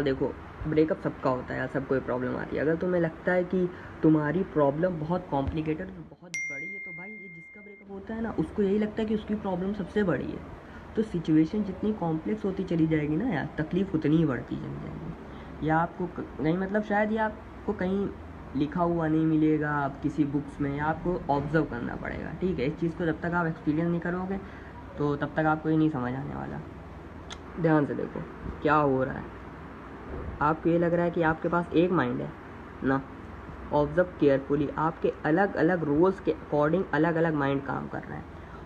देखो, ब्रेकअप सबका होता है यार, सब कोई प्रॉब्लम आती है। अगर तुम्हें लगता है कि तुम्हारी प्रॉब्लम बहुत कॉम्प्लिकेटेड और बहुत बड़ी है, तो भाई ये जिसका ब्रेकअप होता है ना, उसको यही लगता है कि उसकी प्रॉब्लम सबसे बड़ी है। तो सिचुएशन जितनी कॉम्प्लेक्स होती चली जाएगी ना यार, तकलीफ़ उतनी ही बढ़ती चली जाएगी। या आपको नहीं, मतलब शायद ये आपको कहीं लिखा हुआ नहीं मिलेगा, आप किसी बुक्स में, या आपको ऑब्जर्व करना पड़ेगा। ठीक है, इस चीज़ को जब तक आप एक्सपीरियंस नहीं करोगे तो तब तक आपको ये नहीं समझ आने वाला। ध्यान से देखो क्या हो रहा है। आपको ये लग रहा है कि आपके पास एक माइंड है ना, ऑब्जर्व केयरफुली, आपके अलग अलग रोल्स के अकॉर्डिंग अलग अलग माइंड काम कर रहे हैं।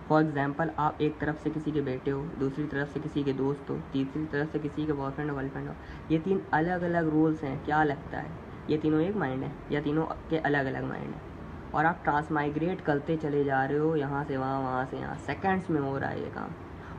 फॉर एग्जाम्पल, आप एक तरफ से किसी के बेटे हो, दूसरी तरफ से किसी के दोस्त हो, तीसरी तरफ से किसी के बॉयफ्रेंड और गर्लफ्रेंड हो। ये 3 अलग अलग रोल्स हैं। क्या लगता है ये तीनों एक माइंड है या तीनों के अलग अलग माइंड है? और आप ट्रांसमाइग्रेट करते चले जा रहे हो, यहाँ से वहाँ, वहाँ से यहाँ, सेकेंड्स में हो रहा है ये काम।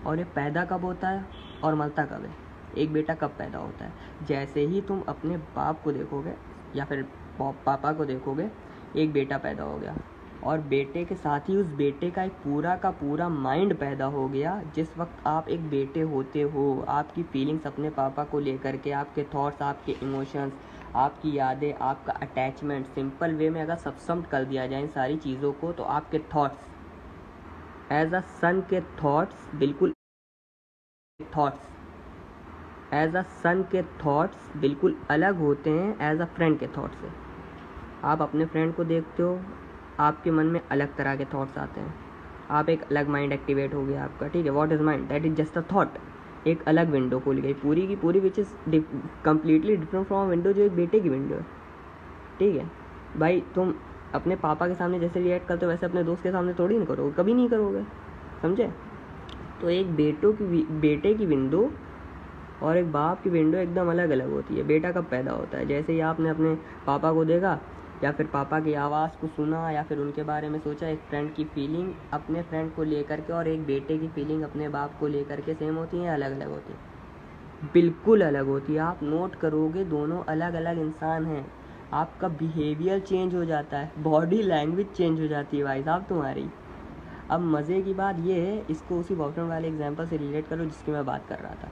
और ये पैदा कब होता है और मरता कब है? एक बेटा कब पैदा होता है? जैसे ही तुम अपने बाप को देखोगे या फिर पापा को देखोगे, एक बेटा पैदा हो गया, और बेटे के साथ ही उस बेटे का एक पूरा का पूरा माइंड पैदा हो गया। जिस वक्त आप एक बेटे होते हो, आपकी फीलिंग्स अपने पापा को लेकर के, आपके थॉट्स, आपके इमोशंस, आपकी यादें, आपका अटैचमेंट, सिंपल वे में अगर सबसम्ड कर दिया जाए इन सारी चीज़ों को, तो आपके थॉट्स एज अ सन के थॉट्स बिल्कुल अलग होते हैं एज अ फ्रेंड के थॉट से। आप अपने फ्रेंड को देखते हो, आपके मन में अलग तरह के थॉट्स आते हैं, आप एक अलग माइंड एक्टिवेट हो गया आपका। ठीक है, what is mind? That is just a thought. एक अलग विंडो खुल गई पूरी की पूरी, which is completely different from window जो एक बेटे की विंडो है। ठीक है भाई, तुम अपने पापा के सामने जैसे रिएक्ट करते हो वैसे अपने दोस्त के सामने थोड़ी नहीं करोगे, कभी नहीं करोगे, समझे? तो एक बेटे की विंडो और एक बाप की विंडो एकदम अलग अलग होती है। बेटा कब पैदा होता है? जैसे ही आपने अपने पापा को देखा, या फिर पापा की आवाज़ को सुना, या फिर उनके बारे में सोचा। एक फ्रेंड की फीलिंग अपने फ्रेंड को लेकर के और एक बेटे की फीलिंग अपने बाप को लेकर के सेम होती है, अलग अलग होती है? बिल्कुल अलग होती है। आप नोट करोगे, दोनों अलग अलग इंसान हैं। आपका बिहेवियर चेंज हो जाता है, बॉडी लैंग्वेज चेंज हो जाती है भाई साहब तुम्हारी। अब मज़े की बात ये है, इसको उसी बॉयफ्रेंड वाले एग्जाम्पल से रिलेट करो जिसकी मैं बात कर रहा था।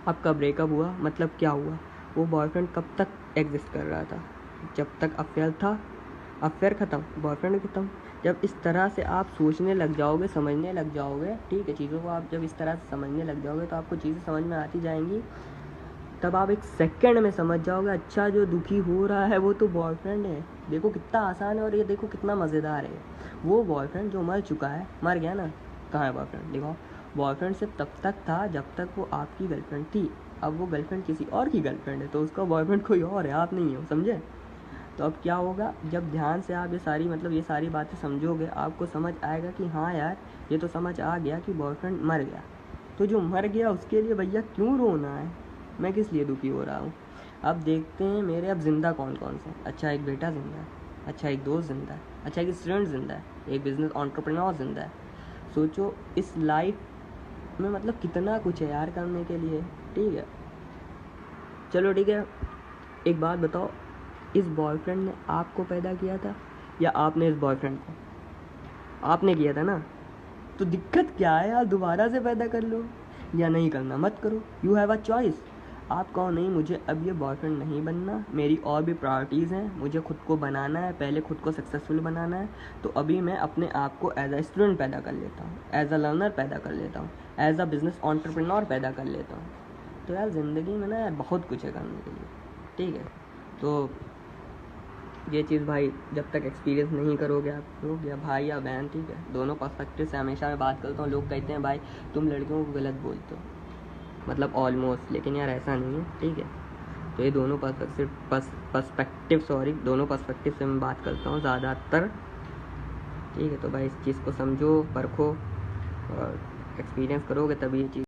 आपका ब्रेकअप हुआ, मतलब क्या हुआ? वो बॉयफ्रेंड कब तक एग्जिस्ट कर रहा था? जब तक अफेयर था, अफेयर ख़त्म, बॉयफ्रेंड ख़त्म। जब इस तरह से आप सोचने लग जाओगे, समझने लग जाओगे, ठीक है, चीज़ों को आप जब इस तरह से समझने लग जाओगे तो आपको चीज़ें समझ में आती जाएंगी। तब आप एक सेकंड में समझ जाओगे, अच्छा जो दुखी हो रहा है वो तो बॉयफ्रेंड है। देखो कितना आसान है और ये देखो कितना मज़ेदार है। वो बॉयफ्रेंड जो मर चुका है, मर गया ना, कहाँ है बॉयफ्रेंड? देखो, बॉयफ्रेंड सिर्फ तब तक था जब तक वो आपकी गर्लफ्रेंड थी। अब वो गर्लफ्रेंड किसी और की गर्लफ्रेंड है, तो उसका बॉयफ्रेंड कोई और है, आप नहीं हो, समझे? तो अब क्या होगा, जब ध्यान से आप ये सारी बातें समझोगे, आपको समझ आएगा कि हाँ यार, ये तो समझ आ गया कि बॉयफ्रेंड मर गया। तो जो मर गया उसके लिए भैया क्यों रोना है? मैं किस लिए दुखी हो रहा हूँ? अब देखते हैं मेरे अब ज़िंदा कौन कौन से। अच्छा, एक बेटा ज़िंदा है, अच्छा एक दोस्त ज़िंदा है, अच्छा एक स्टूडेंट ज़िंदा है, एक बिजनेस एंटरप्रेन्योर ज़िंदा है। सोचो इस लाइफ में मतलब कितना कुछ है यार करने के लिए। ठीक है, चलो ठीक है, एक बात बताओ, इस बॉयफ्रेंड ने आपको पैदा किया था या आपने इस बॉयफ्रेंड को? आपने किया था ना, तो दिक्कत क्या है यार? दोबारा से पैदा कर लो, या नहीं करना मत करो। You have a choice. आप कहो नहीं, मुझे अब ये बॉयफ्रेंड नहीं बनना, मेरी और भी प्रायोरिटीज़ हैं, मुझे खुद को बनाना है, पहले खुद को सक्सेसफुल बनाना है। तो अभी मैं अपने आप को एज अ स्टूडेंट पैदा कर लेता हूँ, एज अ लर्नर पैदा कर लेता हूँ, एज अ बिजनेस एंटरप्रेन्योर पैदा कर लेता हूँ। तो यार ज़िंदगी में ना यार बहुत कुछ है करने के लिए। ठीक है, तो ये चीज़ भाई जब तक एक्सपीरियंस नहीं करोगे आप लोग, या भाई या बहन, ठीक है, दोनों पर्सपेक्टिव से हमेशा मैं बात करता हूँ। लोग कहते हैं भाई तुम लड़कियों को गलत बोलते हो, मतलब ऑलमोस्ट, लेकिन यार ऐसा नहीं है। ठीक है, तो ये दोनों दोनों पर्सपेक्टिव से मैं बात करता हूँ ज़्यादातर। ठीक है, तो भाई इस चीज़ को समझो, परखो और एक्सपीरियंस करोगे तभी ये चीज़